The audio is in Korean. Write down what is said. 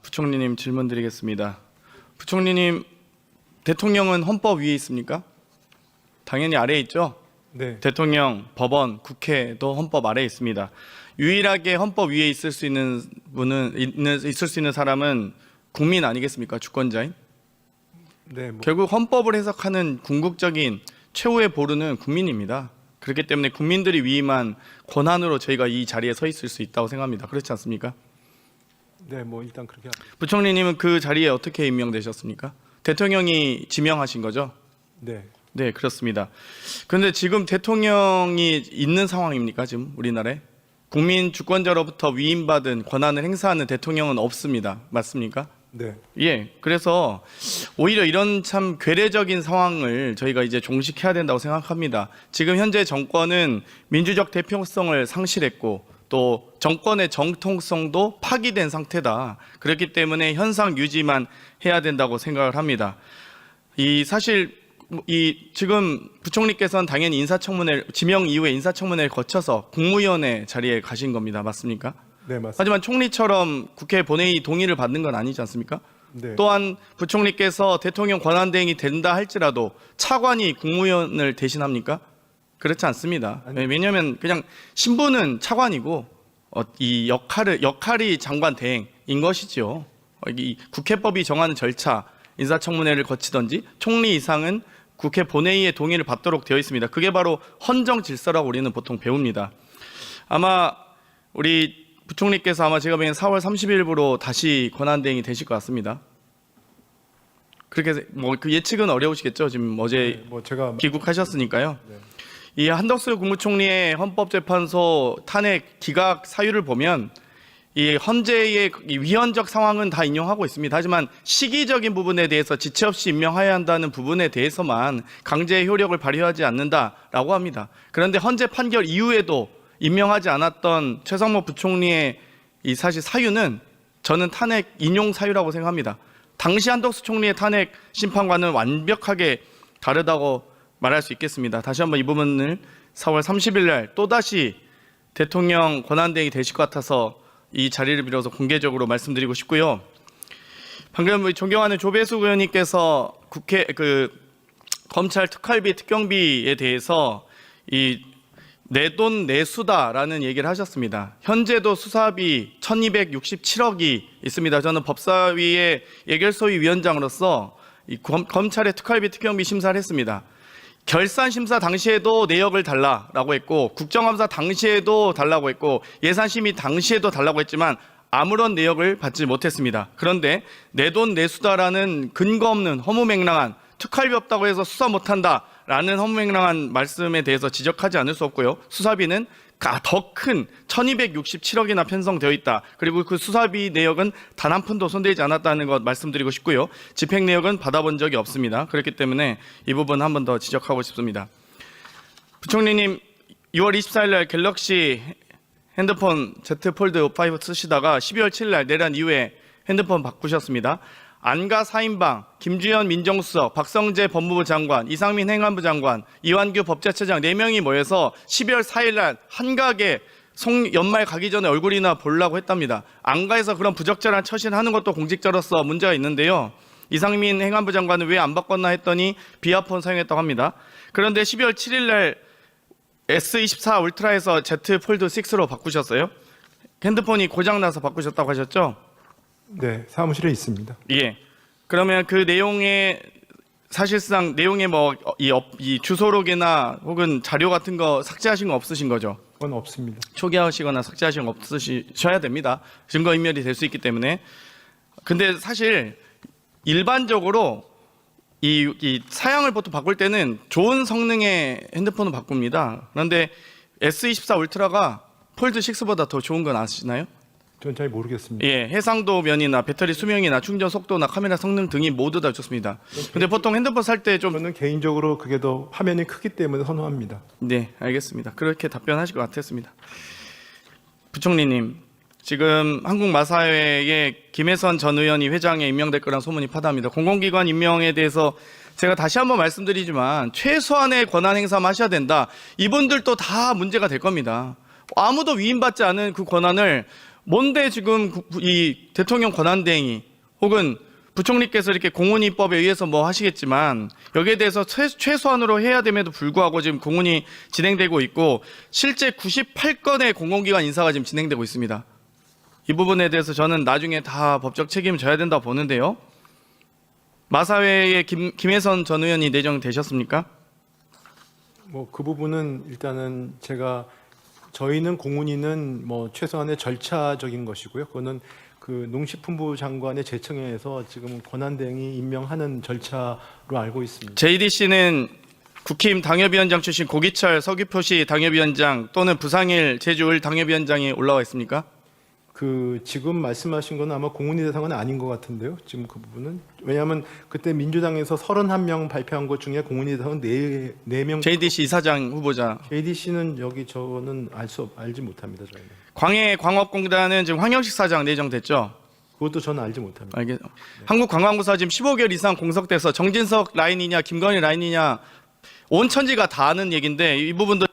부총리님 질문 드리겠습니다. 부총리님, 대통령은 헌법 위에 있습니까? 당연히 아래에 있죠? 네. 대통령, 법원, 국회도 헌법 아래에 있습니다. 유일하게 헌법 위에 있을 수 있는 사람은 국민 아니겠습니까? 주권자인. 네. 결국 헌법을 해석하는 궁극적인 최후의 보루는 국민입니다. 그렇기 때문에 국민들이 위임한 권한으로 저희가 이 자리에 서 있을 수 있다고 생각합니다. 그렇지 않습니까? 네, 일단 그렇게 부총리님은 그 자리에 어떻게 임명되셨습니까? 대통령이 지명하신 거죠? 네. 네, 그렇습니다. 그런데 지금 대통령이 있는 상황입니까? 지금 우리나라에 국민 주권자로부터 위임받은 권한을 행사하는 대통령은 없습니다. 맞습니까? 네. 예, 그래서 오히려 이런 참 괴뢰적인 상황을 저희가 이제 종식해야 된다고 생각합니다. 지금 현재 정권은 민주적 대표성을 상실했고 또 정권의 정통성도 파기된 상태다. 그렇기 때문에 현상 유지만 해야 된다고 생각을 합니다. 지금 부총리께서는 당연히 지명 이후에 인사청문회를 거쳐서 국무위원회 자리에 가신 겁니다. 맞습니까? 네, 맞습니다. 하지만 총리처럼 국회 본회의 동의를 받는 건 아니지 않습니까? 네. 또한 부총리께서 대통령 권한대행이 된다 할지라도 차관이 국무위원을 대신합니까? 그렇지 않습니다. 아니. 왜냐하면 그냥 신분은 차관이고 이 역할이 장관 대행인 것이죠. 이 국회법이 정하는 절차, 인사청문회를 거치든지 총리 이상은 국회 본회의의 동의를 받도록 되어 있습니다. 그게 바로 헌정 질서라고 우리는 보통 배웁니다. 아마 우리 부총리께서 아마 제가 보기엔 4월 30일부로 다시 권한대행이 되실 것 같습니다. 그렇게 그 예측은 어려우시겠죠. 지금 어제 제가 귀국하셨으니까요. 네. 이 한덕수 국무총리의 헌법재판소 탄핵 기각 사유를 보면 이 헌재의 위헌적 상황은 다 인용하고 있습니다. 하지만 시기적인 부분에 대해서 지체 없이 임명해야 한다는 부분에 대해서만 강제의 효력을 발휘하지 않는다라고 합니다. 그런데 헌재 판결 이후에도 임명하지 않았던 최성모 부총리의 이 사실 사유는 저는 탄핵 인용 사유라고 생각합니다. 당시 한덕수 총리의 탄핵 심판과는 완벽하게 다르다고 말할 수 있겠습니다. 다시 한번 이 부분을 4월 30일 날 또다시 대통령 권한대행이 되실 것 같아서 이 자리를 빌어서 공개적으로 말씀드리고 싶고요. 방금 존경하는 조배수 의원님께서 검찰 특활비 특경비에 대해서 이 내돈 내수다라는 얘기를 하셨습니다. 현재도 수사비 1267억이 있습니다. 저는 법사위의 예결소위 위원장으로서 이 검찰의 특활비 특경비 심사를 했습니다. 결산 심사 당시에도 내역을 달라라고 했고 국정감사 당시에도 달라고 했고 예산심의 당시에도 달라고 했지만 아무런 내역을 받지 못했습니다. 그런데 내돈 내수다라는 근거 없는 허무맹랑한 특활비 없다고 해서 수사 못한다라는 허무맹랑한 말씀에 대해서 지적하지 않을 수 없고요. 수사비는 더 큰 1267억이나 편성되어 있다. 그리고 그 수사비 내역은 단 한 푼도 손대지 않았다는 것 말씀드리고 싶고요. 집행 내역은 받아본 적이 없습니다. 그렇기 때문에 이 부분 한 번 더 지적하고 싶습니다. 부총리님 6월 24일 날 갤럭시 핸드폰 Z 폴드 5 쓰시다가 12월 7일 날 내란 이후에 핸드폰 바꾸셨습니다. 안가 4인방, 김주현 민정수석, 박성재 법무부 장관, 이상민 행안부 장관, 이완규 법제처장 4명이 모여서 12월 4일 날 한가하게 연말 가기 전에 얼굴이나 보려고 했답니다. 안가에서 그런 부적절한 처신을 하는 것도 공직자로서 문제가 있는데요. 이상민 행안부 장관은 왜 안 바꿨나 했더니 비아폰 사용했다고 합니다. 그런데 12월 7일 날 S24 울트라에서 Z 폴드 6로 바꾸셨어요. 핸드폰이 고장나서 바꾸셨다고 하셨죠? 네, 사무실에 있습니다. 예. 그러면 그 내용에 사실상 내용에 이 주소록이나 혹은 자료 같은 거 삭제하신 거 없으신 거죠? 그건 없습니다. 초기화하시거나 삭제하신 거 없으셔야 됩니다. 증거인멸이 될 수 있기 때문에. 근데 사실 일반적으로 이 사양을 보통 바꿀 때는 좋은 성능의 핸드폰을 바꿉니다. 그런데 S24 울트라가 폴드 6보다 더 좋은 건 아시나요? 전 잘 모르겠습니다. 예, 해상도 면이나 배터리 수명이나 충전 속도나 카메라 성능 등이 모두 다 좋습니다. 근데 보통 핸드폰 살 때 좀 저는 개인적으로 그게 더 화면이 크기 때문에 선호합니다. 네, 알겠습니다. 그렇게 답변하실 것 같았습니다. 부총리님, 지금 한국마사회의 김혜선 전 의원이 회장에 임명될 거란 소문이 파다합니다. 공공기관 임명에 대해서 제가 다시 한번 말씀드리지만 최소한의 권한 행사만 하셔야 된다. 이분들도 다 문제가 될 겁니다. 아무도 위임받지 않은 그 권한을 뭔데 지금 이 대통령 권한대행이 혹은 부총리께서 이렇게 공훈위법에 의해서 뭐 하시겠지만 여기에 대해서 최소한으로 해야 됨에도 불구하고 지금 공훈이 진행되고 있고 실제 98건의 공공기관 인사가 지금 진행되고 있습니다. 이 부분에 대해서 저는 나중에 다 법적 책임을 져야 된다고 보는데요. 마사회에 김혜선 전 의원이 내정되셨습니까? 뭐 그 부분은 일단은 저희는 공훈위는 뭐 최소한의 절차적인 것이고요. 그거는 그 농식품부 장관의 제청에서 지금 권한대행이 임명하는 절차로 알고 있습니다. JDC는 국힘 당협위원장 출신 고기철 서귀포시 당협위원장 또는 부상일 제주을 당협위원장이 올라와 있습니까? 그 지금 말씀하신 건 아마 공훈위 대상은 아닌 것 같은데요. 지금 그 부분은 왜냐하면 그때 민주당에서 31명 발표한 것 중에 공훈위 대상은 4명. JDC 이사장 후보자. JDC는 여기 저는 알지 못합니다. 저희는. 광해광업공단은 지금 황영식 사장 내정됐죠. 그것도 저는 알지 못합니다. 한국관광부사 지금 15개월 이상 공석돼서 정진석 라인이냐 김건희 라인이냐 온 천지가 다 아는 얘기인데 이 부분도